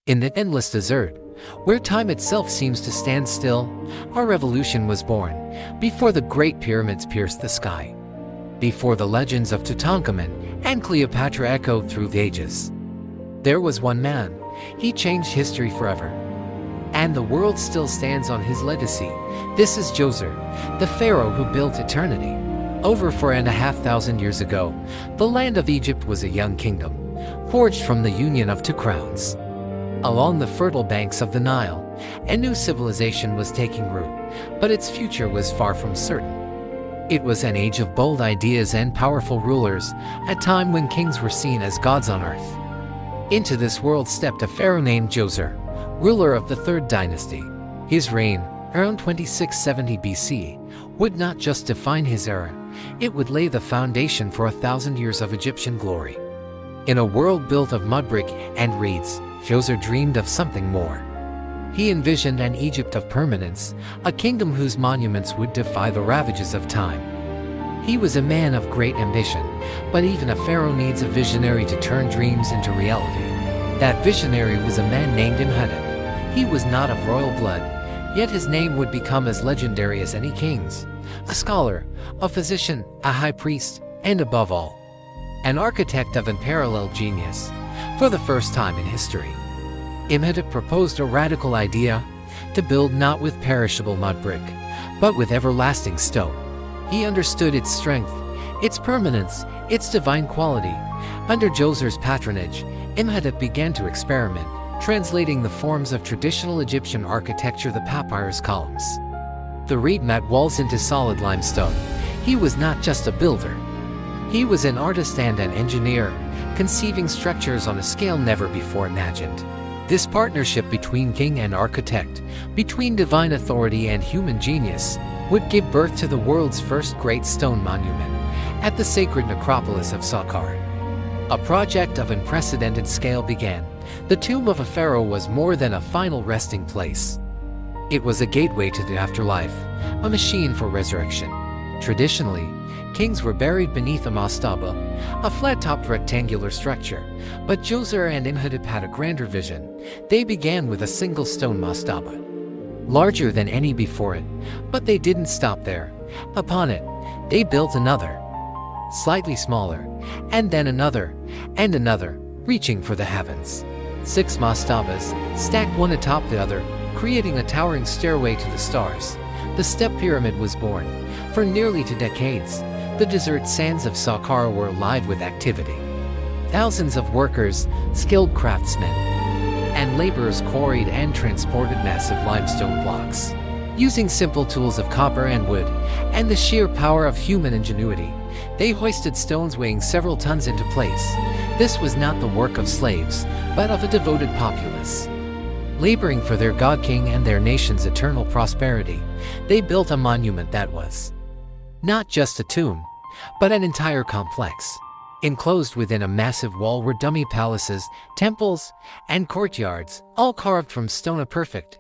In the endless desert, where time itself seems to stand still, our revolution was born, before the Great Pyramids pierced the sky, before the legends of Tutankhamun and Cleopatra echoed through the ages. There was one man. He changed history forever, and the world still stands on his legacy. This is Djoser, the pharaoh who built eternity. Over 4,500 years ago, the land of Egypt was a young kingdom, forged from the union of two crowns. Along the fertile banks of the Nile, a new civilization was taking root, but its future was far from certain. It was an age of bold ideas and powerful rulers, a time when kings were seen as gods on earth. Into this world stepped a pharaoh named Djoser, ruler of the third dynasty. His reign, around 2670 BC, would not just define his era, it would lay the foundation for 1,000 years of Egyptian glory. In a world built of mud brick and reeds, Djoser dreamed of something more. He envisioned an Egypt of permanence, a kingdom whose monuments would defy the ravages of time. He was a man of great ambition, but even a pharaoh needs a visionary to turn dreams into reality. That visionary was a man named Imhotep. He was not of royal blood, yet his name would become as legendary as any king's. A scholar, a physician, a high priest, and above all, an architect of unparalleled genius. For the first time in history, Imhotep proposed a radical idea: to build not with perishable mud brick, but with everlasting stone. He understood its strength, its permanence, its divine quality. Under Djoser's patronage, Imhotep began to experiment, translating the forms of traditional Egyptian architecture, the papyrus columns, the reed mat walls, into solid limestone. He was not just a builder. He was an artist and an engineer, conceiving structures on a scale never before imagined. This partnership between king and architect, between divine authority and human genius, would give birth to the world's first great stone monument, at the sacred necropolis of Saqqara. A project of unprecedented scale began. The tomb of a pharaoh was more than a final resting place. It was a gateway to the afterlife, a machine for resurrection. Traditionally, kings were buried beneath a mastaba, a flat-topped rectangular structure, but Djoser and Imhotep had a grander vision. They began with a single stone mastaba, larger than any before it, but they didn't stop there. Upon it, they built another, slightly smaller, and then another, and another, reaching for the heavens. 6 mastabas, stacked one atop the other, creating a towering stairway to the stars. The Step Pyramid was born. For nearly 2 decades, the desert sands of Saqqara were alive with activity. Thousands of workers, skilled craftsmen, and laborers quarried and transported massive limestone blocks. Using simple tools of copper and wood, and the sheer power of human ingenuity, they hoisted stones weighing several tons into place. This was not the work of slaves, but of a devoted populace. Laboring for their god-king and their nation's eternal prosperity, they built a monument that was not just a tomb, but an entire complex. Enclosed within a massive wall were dummy palaces, temples, and courtyards, all carved from stone, a perfect,